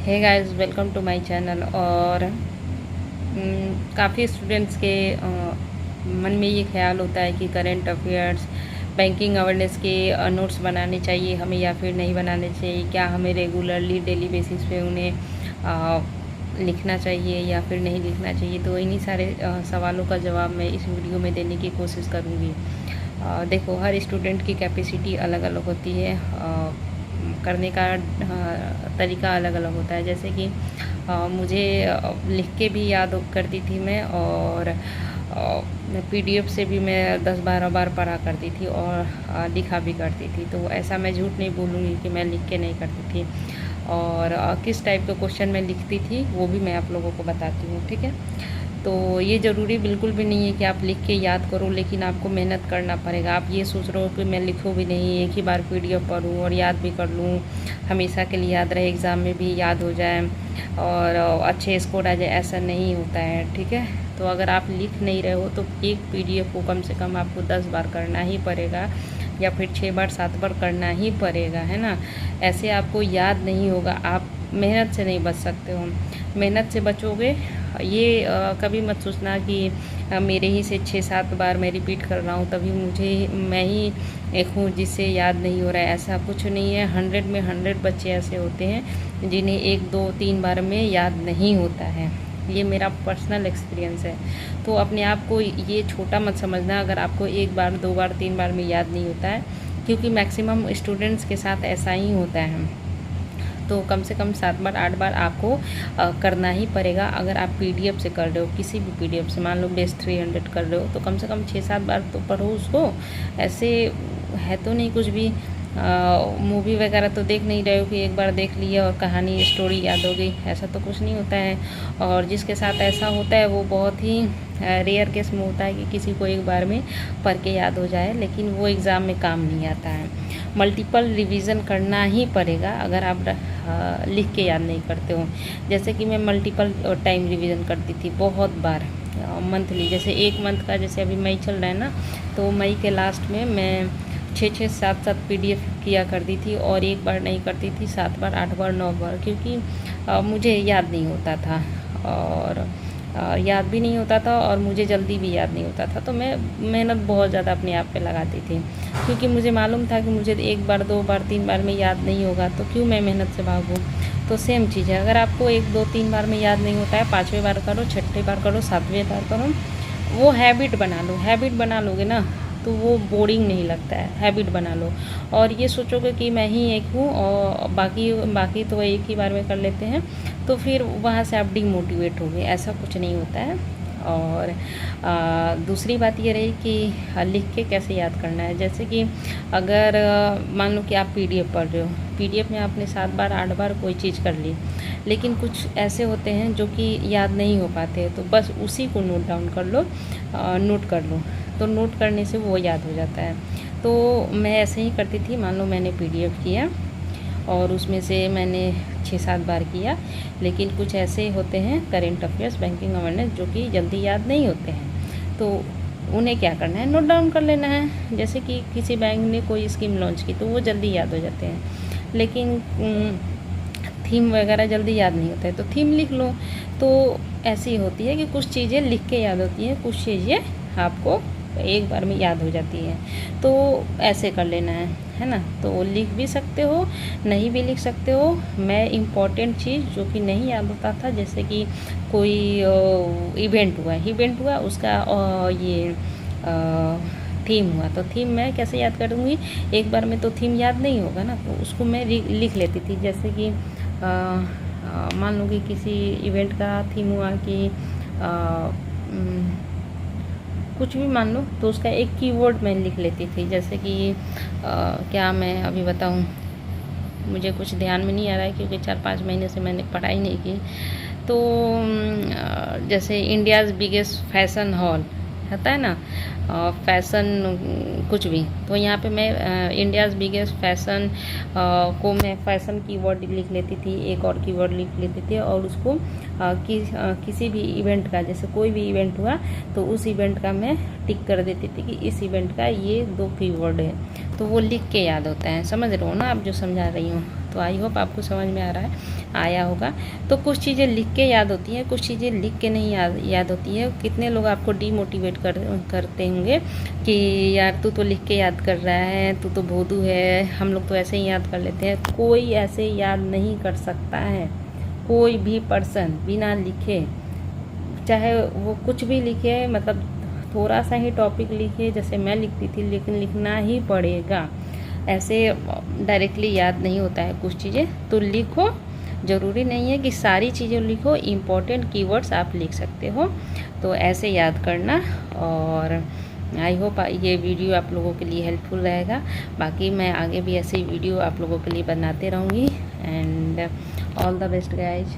Hey guys, welcome to my channel. और काफ़ी students के मन में ये ख्याल होता है कि करंट अफेयर्स, बैंकिंग अवेयरनेस के नोट्स बनाने चाहिए हमें या फिर नहीं बनाने चाहिए। क्या हमें रेगुलरली डेली बेसिस पे उन्हें लिखना चाहिए या फिर नहीं लिखना चाहिए। तो इन्हीं सारे सवालों का जवाब मैं इस वीडियो में देने की कोशिश करूँगी। देखो, हर स्टूडेंट की कैपेसिटी अलग अलग होती है, करने का तरीका अलग अलग होता है। जैसे कि मुझे लिख के भी याद करती थी मैं, और पीडीएफ से भी मैं 10-12 बार पढ़ा करती थी और लिखा भी करती थी। तो ऐसा मैं झूठ नहीं बोलूँगी कि मैं लिख के नहीं करती थी। और किस टाइप का क्वेश्चन मैं लिखती थी वो भी मैं आप लोगों को बताती हूँ, ठीक है। तो ये ज़रूरी बिल्कुल भी नहीं है कि आप लिख के याद करो, लेकिन आपको मेहनत करना पड़ेगा। आप ये सोच रहे हो कि मैं लिखूँ भी नहीं, एक ही बार पीडीएफ पढूँ और याद भी कर लूँ, हमेशा के लिए याद रहे, एग्ज़ाम में भी याद हो जाए और अच्छे स्कोर आ जाए, ऐसा नहीं होता है, ठीक है। तो अगर आप लिख नहीं रहे हो तो एक पीडीएफ को कम से कम आपको 10 बार करना ही पड़ेगा, या फिर 6 बार 7 बार करना ही पड़ेगा, है ना। ऐसे आपको याद नहीं होगा, आप मेहनत से नहीं बच सकते हो। मेहनत से बचोगे, ये कभी मत सोचना कि मेरे ही से 6-7 बार मैं रिपीट कर रहा हूँ तभी मुझे, मैं ही एक हूँ जिससे याद नहीं हो रहा है। ऐसा कुछ नहीं है। 100 में 100 बच्चे ऐसे होते हैं जिन्हें 1, 2, 3 बार में याद नहीं होता है। ये मेरा पर्सनल एक्सपीरियंस है। तो अपने आप को ये छोटा मत समझना अगर आपको 1 बार, 2 बार, 3 बार में याद नहीं होता है, क्योंकि मैक्सिमम स्टूडेंट्स के साथ ऐसा ही होता है। तो कम से कम 7 बार 8 बार आपको करना ही पड़ेगा। अगर आप पीडीएफ से कर रहे हो, किसी भी पीडीएफ से, मान लो बेस 300 कर रहे हो, तो कम से कम 6-7 बार तो पढ़ो उसको। ऐसे है तो नहीं कुछ भी, मूवी वगैरह तो देख नहीं रहे हो कि एक बार देख लिया और कहानी स्टोरी याद हो गई, ऐसा तो कुछ नहीं होता है। और जिसके साथ ऐसा होता है वो बहुत ही रेयर केस में होता है कि किसी को एक बार में पढ़ के याद हो जाए, लेकिन वो एग्ज़ाम में काम नहीं आता है। मल्टीपल रिवीजन करना ही पड़ेगा अगर आप लिख के याद नहीं करते हो। जैसे कि मैं मल्टीपल टाइम रिवीजन करती थी बहुत बार, मंथली। जैसे एक मंथ का, जैसे अभी मई चल रहा है ना, तो मई के लास्ट में मैं 6-6, 7-7 पीडीएफ किया करती थी, और एक बार नहीं करती थी, 7 बार, 8 बार, 9 बार, क्योंकि मुझे याद नहीं होता था, और याद भी नहीं होता था और मुझे जल्दी भी याद नहीं होता था। तो मैं मेहनत बहुत ज़्यादा अपने आप पे लगाती थी, क्योंकि मुझे मालूम था कि मुझे 1 बार, 2 बार, 3 बार में याद नहीं होगा, तो क्यों मैं मेहनत से भागूँ। तो सेम चीज़ है, अगर आपको 1, 2, 3 बार में याद नहीं होता है, 5वें बार करो, 6ठे बार करो, 7वें बार करो, वो हैबिट बना लो। हैबिट बना लोगे ना तो वो बोरिंग नहीं लगता है। हैबिट बना लो और ये सोचोगे कि मैं ही एक हूँ और बाकी बाकी तो एक ही बार में कर लेते हैं, तो फिर वहाँ से आप डिमोटिवेट होगे। ऐसा कुछ नहीं होता है। और दूसरी बात ये रही कि लिख के कैसे याद करना है। जैसे कि अगर मान लो कि आप पीडीएफ पढ़ रहे हो, पीडीएफ में आपने 7 बार 8 बार कोई चीज़ कर ली, लेकिन कुछ ऐसे होते हैं जो कि याद नहीं हो पाते, तो बस उसी को नोट डाउन कर लो, नोट कर लो, तो नोट करने से वो याद हो जाता है। तो मैं ऐसे ही करती थी। मान लो मैंने पीडीएफ किया और उसमें से मैंने 6-7 बार किया, लेकिन कुछ ऐसे होते हैं करेंट अफेयर्स, बैंकिंग अवेयरनेस, जो कि जल्दी याद नहीं होते हैं। तो उन्हें क्या करना है, नोट डाउन कर लेना है। जैसे कि किसी बैंक ने कोई स्कीम लॉन्च की तो वो जल्दी याद हो जाते हैं, लेकिन थीम वगैरह जल्दी याद नहीं होता है, तो थीम लिख लो। तो ऐसी होती है कि कुछ चीज़ें लिख के याद होती हैं, कुछ चीज़ें आपको एक बार में याद हो जाती है। तो ऐसे कर लेना है ना। तो लिख भी सकते हो, नहीं भी लिख सकते हो। मैं इम्पॉर्टेंट चीज़ जो कि नहीं याद होता था, जैसे कि कोई इवेंट हुआ उसका ये थीम हुआ, तो थीम मैं कैसे याद करूँगी, एक बार में तो थीम याद नहीं होगा ना, तो उसको मैं लिख लेती थी। जैसे कि मान लो कि किसी इवेंट का थीम हुआ कि कुछ भी मान लो, तो उसका एक कीवर्ड मैं लिख लेती थी। जैसे कि क्या मैं अभी बताऊं, मुझे कुछ ध्यान में नहीं आ रहा है, क्योंकि 4-5 महीने से मैंने पढ़ाई नहीं की। तो जैसे इंडियाज़ बिगेस्ट फैशन हॉल होता है ना, फैशन कुछ भी, तो यहाँ पे मैं इंडियाज़ बिगेस्ट फैशन को मैं फैशन कीवर्ड लिख लेती थी, एक और कीवर्ड लिख लेती थी, और उसको किसी भी इवेंट का, जैसे कोई भी इवेंट हुआ तो उस इवेंट का मैं टिक कर देती थी कि इस इवेंट का ये 2 कीवर्ड है, तो वो लिख के याद होता है। समझ रहे हो ना आप जो समझा रही हूँ। तो आई होप आपको समझ में आया होगा। तो कुछ चीज़ें लिख के याद होती हैं, कुछ चीज़ें लिख के नहीं याद होती है। कितने लोग आपको डीमोटिवेट करते होंगे कि यार तू तो लिख के याद कर रहा है, तू तो भोदू है, हम लोग तो ऐसे ही याद कर लेते हैं। कोई ऐसे याद नहीं कर सकता है, कोई भी पर्सन बिना लिखे, चाहे वो कुछ भी लिखे, मतलब थोड़ा सा ही टॉपिक लिखे जैसे मैं लिखती थी, लेकिन लिखना ही पड़ेगा। ऐसे डायरेक्टली याद नहीं होता है कुछ चीज़ें, तो लिखो। ज़रूरी नहीं है कि सारी चीज़ें लिखो, इम्पॉर्टेंट कीवर्ड्स आप लिख सकते हो, तो ऐसे याद करना। और आई होप ये वीडियो आप लोगों के लिए हेल्पफुल रहेगा। बाकी मैं आगे भी ऐसे वीडियो आप लोगों के लिए बनाते रहूँगी। And all the best guys.